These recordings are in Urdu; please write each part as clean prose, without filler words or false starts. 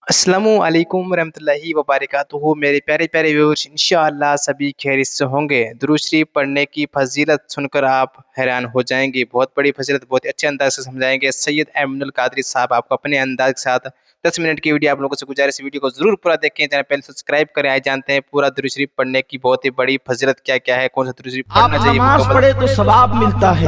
السلام علیکم ورحمۃ اللہ وبرکاتہ۔ میرے پیارے پیارے ویورز، انشاءاللہ سبھی خیریت سے ہوں گے۔ درود شریف پڑھنے کی فضیلت سن کر آپ حیران ہو جائیں گے۔ بہت بڑی فضیلت بہت اچھے انداز سے سمجھائیں گے سید ایمن القادری صاحب آپ کو اپنے انداز کے ساتھ 10 منٹ کی ویڈیو آپ لوگوں سے گزارش، ویڈیو کو ضرور پورا دیکھیں، چینل پہلے سبسکرائب کریں۔ آئے جانتے ہیں پورا درود شریف پڑھنے کی بہت ہی بڑی فضیلت کیا کیا ہے، کون سا درود شریف پڑھنا چاہیے۔ آپ نماز پڑھے تو ثواب ملتا ہے،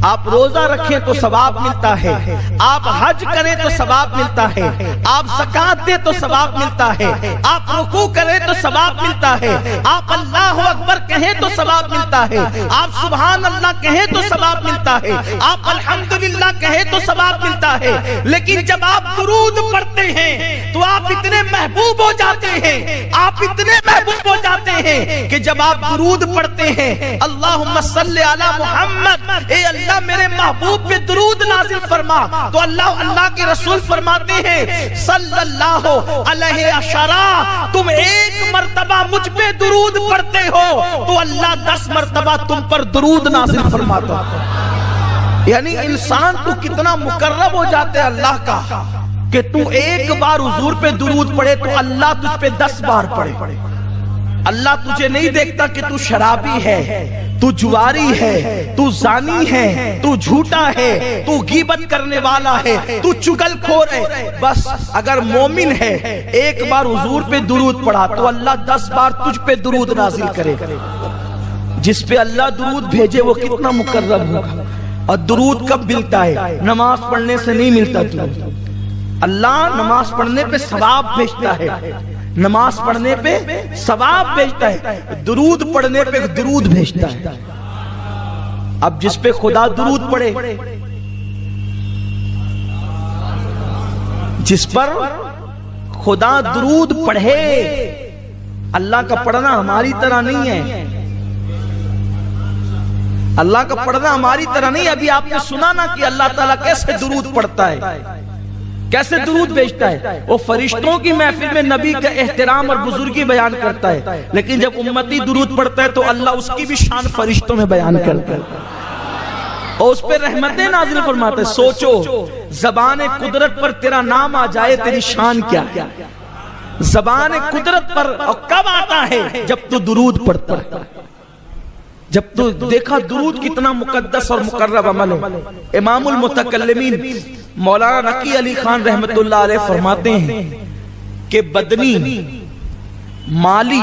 آپ روزہ رکھیں تو ثواب ملتا ہے، آپ حج کریں تو ثواب ملتا ہے، آپ زکات دیں تو ثواب ملتا ہے، آپ رکوع کریں تو ثواب ملتا ہے، آپ اللہ اکبر کہیں تو ثواب ملتا ہے، آپ سبحان اللہ کہیں تو ثواب ملتا ہے، آپ الحمدللہ کہیں تو ثواب ملتا ہے۔ لیکن جب آپ درود پڑھتے ہیں تو آپ اتنے محبوب ہو جاتے ہیں، آپ اتنے محبوب ہو جاتے ہیں کہ جب آپ درود پڑھتے ہیں اللہم صلی علی محمد، اے اللہ میرے محبوب پہ درود نازل فرما، تو اللہ کے رسول فرماتے ہیں صلی اللہ علیہ اشرا، تم ایک مرتبہ مجھ پہ درود پڑھتے ہو تو اللہ 10 مرتبہ تم پر درود نازل فرماتا ہے۔ یعنی انسان تو کتنا مقرب ہو جاتے ہیں اللہ کا کہ تو ایک بار حضور پہ درود پڑھے تو اللہ تجھ پہ 10 بار پڑھے۔ اللہ تجھے نہیں دیکھتا کہ تو شرابی ہے، تو جواری ہے، تو زانی ہے، تو جھوٹا ہے، تو غیبت کرنے والا ہے، تو چغل خور ہے۔ بس اگر مومن ہے ایک بار حضور پہ درود پڑھا تو اللہ 10 بار تجھ پہ درود نازل کرے۔ جس پہ اللہ درود بھیجے وہ کتنا مقرب ہوگا۔ اور درود کب ملتا ہے؟ نماز پڑھنے سے نہیں ملتا درود۔ اللہ نماز پڑھنے پہ ثواب بھیجتا ہے، نماز پڑھنے پہ ثواب بھیجتا ہے، درود پڑھنے پہ درود بھیجتا ہے۔ اب جس پہ خدا درود پڑھے، جس پر خدا درود پڑھے، اللہ کا پڑھنا ہماری طرح نہیں ہے، اللہ کا پڑھنا ہماری طرح نہیں۔ ابھی آپ نے سنا نا کہ اللہ تعالیٰ کیسے درود پڑھتا ہے، کیسے درود بھیجتا ہے۔ وہ فرشتوں کی محفل میں نبی کا احترام اور بزرگی بیان کرتا ہے، لیکن جب امتی درود پڑھتا ہے تو اللہ اس کی بھی شان فرشتوں میں بیان کرتا ہے اور اس پہ رحمتیں نازل فرماتا ہے۔ سوچو زبان قدرت پر تیرا نام آ جائے تیری شان کیا ہے۔ زبان قدرت پر اور کب آتا ہے؟ جب تو درود پڑھتا ہے، جب تو دیکھا درود کتنا مقدس اور مقرب عمل ہے۔ امام المتکلمین مولانا نقی علی خان رحمت اللہ علیہ فرماتے ہیں کہ بدنی، مالی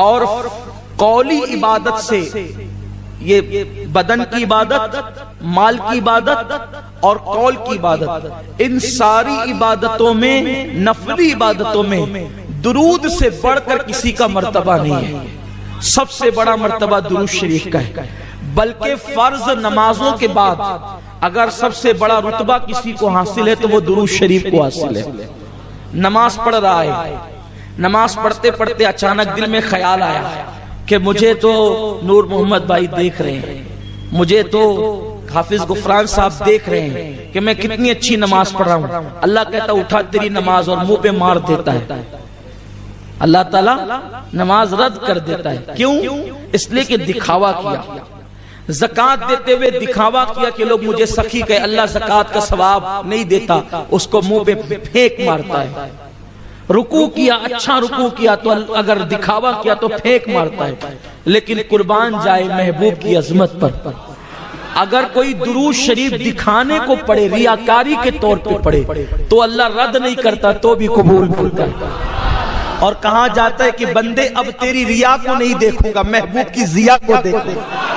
اور قولی عبادت سے، یہ بدن کی عبادت، مال کی عبادت اور قول کی عبادت، ان ساری عبادتوں میں، نفلی عبادتوں میں درود سے بڑھ کر کسی کا مرتبہ نہیں ہے۔ سب سے بڑا مرتبہ درود شریف کا ہے، بلکہ فرض نمازوں کے بعد اگر سب سے بڑا رتبہ کسی کو حاصل ہے تو وہ درود شریف کو حاصل ہے۔ نماز پڑھ رہا ہے، نماز پڑھتے پڑھتے اچانک دل میں خیال آیا کہ مجھے تو نور محمد بھائی دیکھ رہے ہیں، مجھے تو حافظ غفران صاحب دیکھ رہے ہیں کہ میں کتنی اچھی نماز پڑھ رہا ہوں۔ اللہ کہتا اٹھا تیری نماز، اور منہ پہ مار دیتا ہے۔ اللہ تعالیٰ نماز رد کر دیتا ہے۔ کیوں؟ اس لیے کہ دکھاوا کیا، زکات دیتے ہوئے دکھاوا کیا کہ لوگ مجھے سخی کہے۔ اللہ زکات کا ثواب نہیں دیتا، اس کو منہ پہ پھینک مارتا ہے۔ رکوع کیا، اچھا رکوع کیا تو اگر دکھاوا کیا تو پھینک مارتا ہے۔ لیکن قربان جائے محبوب کی عظمت پر، اگر کوئی درود شریف دکھانے کو پڑھے، ریاکاری کے طور پہ پڑھے، تو اللہ رد نہیں کرتا تو بھی قبول کرتا ہے۔ اور کہا جاتا ہے کہ بندے اب تیری ریا کو نہیں دیکھوں گا، محبوب کی ضیا کو دیکھوں گا۔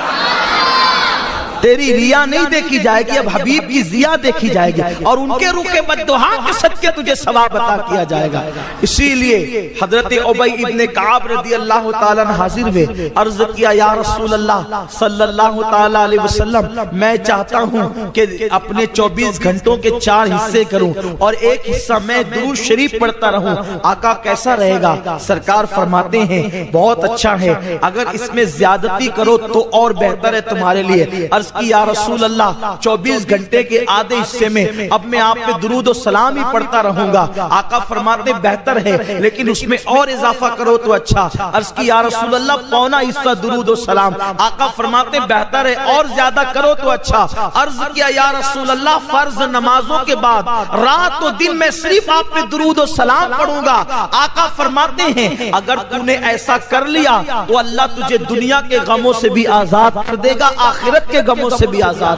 تیری ریا نہیں دیکھی جائے گی، اب حبیب کی ضیا دیکھی جائے گی، اور ان کے روح بددعا کے صدقے تجھے ثواب عطا کیا جائے گا۔ اسی لیے حضرت ابی ابن کعب رضی اللہ تعالیٰ عنہ حاضر ہوئے، عرض کیا یا رسول اللہ صلی اللہ تعالیٰ علیہ وسلم، میں چاہتا ہوں کہ اپنے 24 گھنٹوں کے 4 حصے کروں اور ایک حصہ میں درود شریف پڑھتا رہوں، آقا کیسا رہے گا؟ سرکار فرماتے ہیں بہت اچھا ہے، اگر اس میں زیادتی کرو تو اور بہتر ہے تمہارے لیے۔ عرض کی یا رسول اللہ 24 گھنٹے کے آدھے حصے میں اب میں آپ پہ درود و سلام ہی پڑھتا رہوں گا۔ آقا فرماتے بہتر ہے لیکن اس میں اور اضافہ کرو تو اچھا۔ عرض کی یا رسول اللہ پونا حصہ درود و سلام۔ آقا فرماتے بہتر ہے اور زیادہ کرو تو اچھا۔ عرض کیا یا رسول اللہ فرض نمازوں کے بعد رات و دن میں صرف آپ پہ درود و سلام پڑھوں گا۔ آقا فرماتے ہیں اگر تو نے ایسا کر لیا تو اللہ تجھے دنیا کے غموں سے بھی آزاد کر دے گا، آخرت کے غموں سے بھی آزاد۔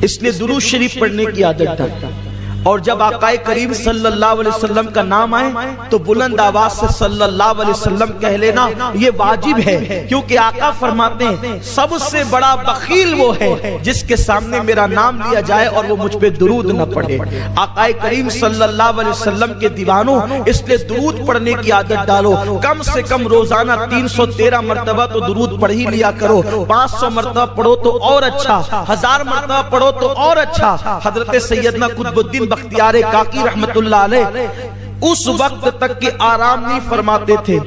اس لیے درود شریف پڑھنے کی عادت ڈالتا، اور جب آقا کریم صلی اللہ علیہ وسلم کا نام آئے تو بلند آواز سے صلی اللہ علیہ وسلم کہہ لینا یہ واجب ہے، کیونکہ آقا فرماتے ہیں سب سے بڑا بخیل وہ ہے جس کے سامنے میرا نام لیا جائے اور وہ مجھ پہ درود نہ پڑھے۔ آقا کریم صلی اللہ علیہ وسلم کے دیوانوں، اس لیے درود پڑھنے کی عادت ڈالو، کم سے کم روزانہ 313 مرتبہ تو درود پڑھ ہی لیا کرو۔ 500 مرتبہ پڑھو تو اور اچھا، 1000 مرتبہ پڑھو تو اور اچھا۔ حضرت سیدنا قطب الدین بختیار کاکی رحمت اللہ علیہ اس وقت تک کہ آرام نہیں فرماتے تھے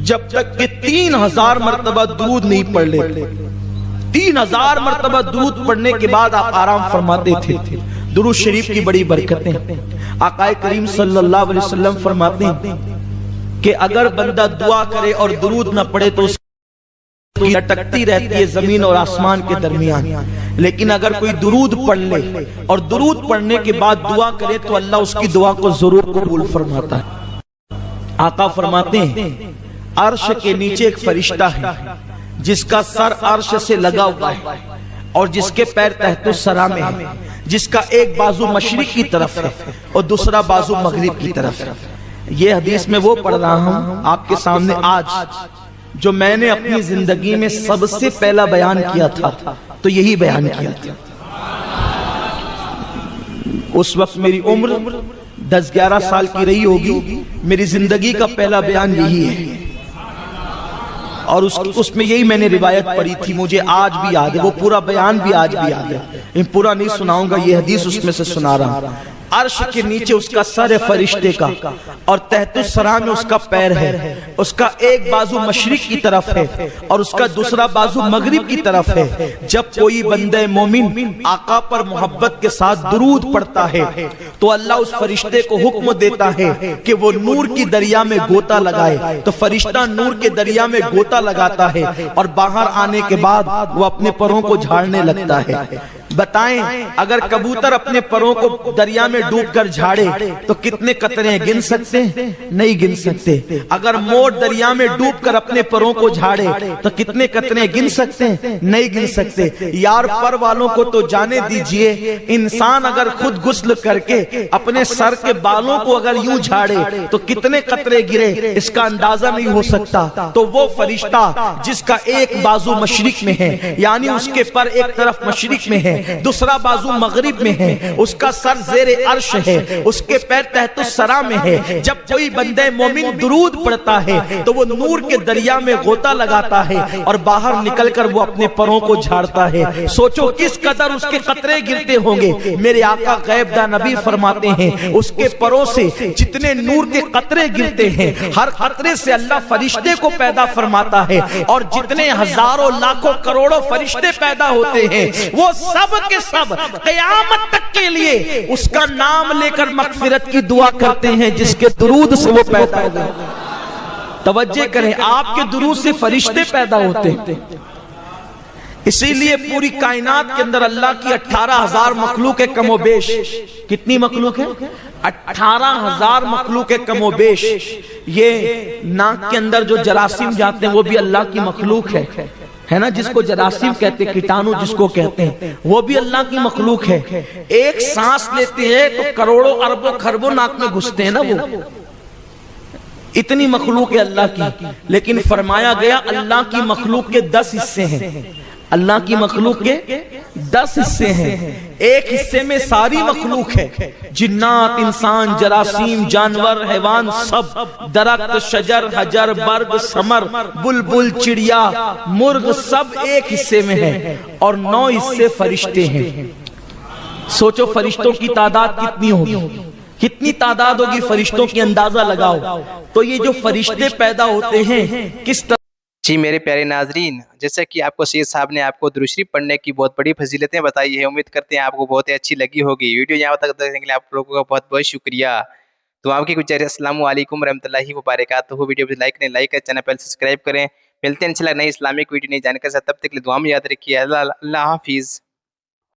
جب تک کہ 3000 مرتبہ درود نہیں پڑھ لیتے۔ 3000 مرتبہ درود پڑھنے کے بعد آپ آرام فرماتے تھے۔ درود شریف کی بڑی برکتیں۔ آقا کریم صلی اللہ علیہ وسلم فرماتے ہیں کہ اگر بندہ دعا کرے اور درود نہ پڑھے تو لٹکتی رہتی ہے زمین اور آسمان کے درمیان، لیکن اگر کوئی درود پڑھ لے اور درود پڑھنے کے بعد دعا کرے تو اللہ اس کی دعا کو ضرور قبول فرماتا ہے۔ آقا فرماتے ہیں عرش کے نیچے ایک فرشتہ ہے جس کا سر عرش سے لگا ہوا ہے اور جس کے پیر تحت الثری میں ہے، جس کا ایک بازو مشرق کی طرف ہے اور دوسرا بازو مغرب کی طرف ہے۔ یہ حدیث میں وہ پڑھ رہا ہوں آپ کے سامنے آج جو میں نے اپنی زندگی میں سب سے پہلا بیان کیا تھا تو یہی بیان کیا تھا۔ اس وقت میری عمر 10-11 سال کی رہی ہوگی، میری زندگی کا پہلا بیان یہی ہے، اور اس میں یہی میں نے روایت پڑھی تھی، مجھے آج بھی یاد ہے، وہ پورا بیان بھی آج بھی یاد ہے، پورا نہیں سناؤں گا، یہ حدیث اس میں سے سنا رہا ہوں۔ عرش کے نیچے اس کا سر ہے فرشتے کا اور تحت الثری میں اس کا پیر ہے، اس کا ایک بازو مشرق کی طرف ہے اور اس کا دوسرا بازو مغرب کی طرف ہے۔ جب کوئی بندہ مومن آقا پر محبت کے ساتھ درود پڑھتا ہے تو اللہ اس فرشتے کو حکم دیتا ہے کہ وہ نور کی دریا میں غوطہ لگائے، تو فرشتہ نور کے دریا میں غوطہ لگاتا ہے اور باہر آنے کے بعد وہ اپنے پروں کو جھاڑنے لگتا ہے۔ بتائیں اگر کبوتر اپنے پروں کو دریا میں ڈوب کر جھاڑے تو کتنے قطرے گن سکتے ہیں؟ نہیں گن سکتے۔ اگر مور دریا میں ڈوب کر اپنے پروں کو جھاڑے تو کتنے قطرے گن سکتے ہیں؟ نہیں گن سکتے۔ یار پر والوں کو تو جانے دیجئے، انسان اگر خود غسل کر کے اپنے سر کے بالوں کو اگر یوں جھاڑے تو کتنے قطرے گرے اس کا اندازہ نہیں ہو سکتا۔ تو وہ فرشتہ جس کا ایک بازو مشرق میں ہے، یعنی اس کے پر ایک طرف مشرق میں ہے، دوسرا بازو مغرب میں ہے، اس کا سر زیر عرش ہے، اس کے پیر تحت الثری میں ہے، جب کوئی بندہ مومن درود پڑھتا ہے تو وہ نور کے دریا میں غوطہ لگاتا ہے اور باہر نکل کر وہ اپنے پروں کو جھاڑتا ہے۔ سوچو کس قدر اس کے قطرے گرتے ہوں گے۔ میرے آقا غیب داں نبی فرماتے ہیں اس کے پروں سے جتنے نور کے قطرے گرتے ہیں، ہر قطرے سے اللہ فرشتے کو پیدا فرماتا ہے، اور جتنے ہزاروں لاکھوں کروڑوں فرشتے پیدا ہوتے ہیں وہ سب کے سب قیامت تک کے لیے اس کا نام لے کر مغفرت کی دعا کرتے ہیں جس کے درود سے وہ پیدا ہوئے۔ توجہ کریں، آپ کے درود سے فرشتے پیدا ہوتے ہیں۔ اسی لیے پوری کائنات کے اندر اللہ کی 18,000 مخلوق ہے کم و بیش۔ کتنی مخلوق ہے؟ 18,000 مخلوق ہے کم و بیش۔ یہ ناک کے اندر جو جراثیم جاتے ہیں وہ بھی اللہ کی مخلوق ہے نا، جس کو جراثیم کہتے ہیں، کیٹانو جس کو کہتے ہیں، وہ بھی اللہ کی مخلوق ہے۔ ایک سانس لیتے ہیں تو کروڑوں اربوں خربوں ناک میں گھستے ہیں نا، وہ اتنی مخلوق ہے اللہ کی۔ لیکن فرمایا گیا اللہ کی مخلوق کے 10 حصے ہیں، اللہ کی مخلوق کے 10 حصے ہیں، ایک حصے میں ساری مخلوق ہے، جنات، انسان، جراثیم، جانور، حیوان، سب، درخت، شجر، حجر، برگ، ثمر، بلبل، چڑیا، مرغ، سب ایک حصے میں ہے، اور 9 حصے فرشتے ہیں۔ سوچو فرشتوں کی تعداد کتنی ہوگی، کتنی تعداد ہوگی فرشتوں کی، اندازہ لگاؤ۔ تو یہ جو فرشتے پیدا ہوتے ہیں کس طرح جی میرے پیارے ناظرین، جیسا کہ آپ کو سید صاحب نے آپ کو درود شریف پڑھنے کی بہت بڑی فضیلتیں بتائی ہے، امید کرتے ہیں آپ کو بہت ہی اچھی لگی ہوگی ویڈیو۔ یہاں تک دیکھنے کے لیے آپ لوگوں کا بہت بہت شکریہ۔ تو آپ کی گزارش، السلام علیکم ورحمۃ اللہ وبرکاتہ۔ ویڈیو پہ لائک کریں، لائک کریں، چینل پہ سبسکرائب کریں۔ ملتے ہیں انشاءاللہ نئی اسلامک ویڈیو، نئی جانکاری سے، تب تک کے لیے دعا میں یاد رکھیے۔ اللہ حافظ۔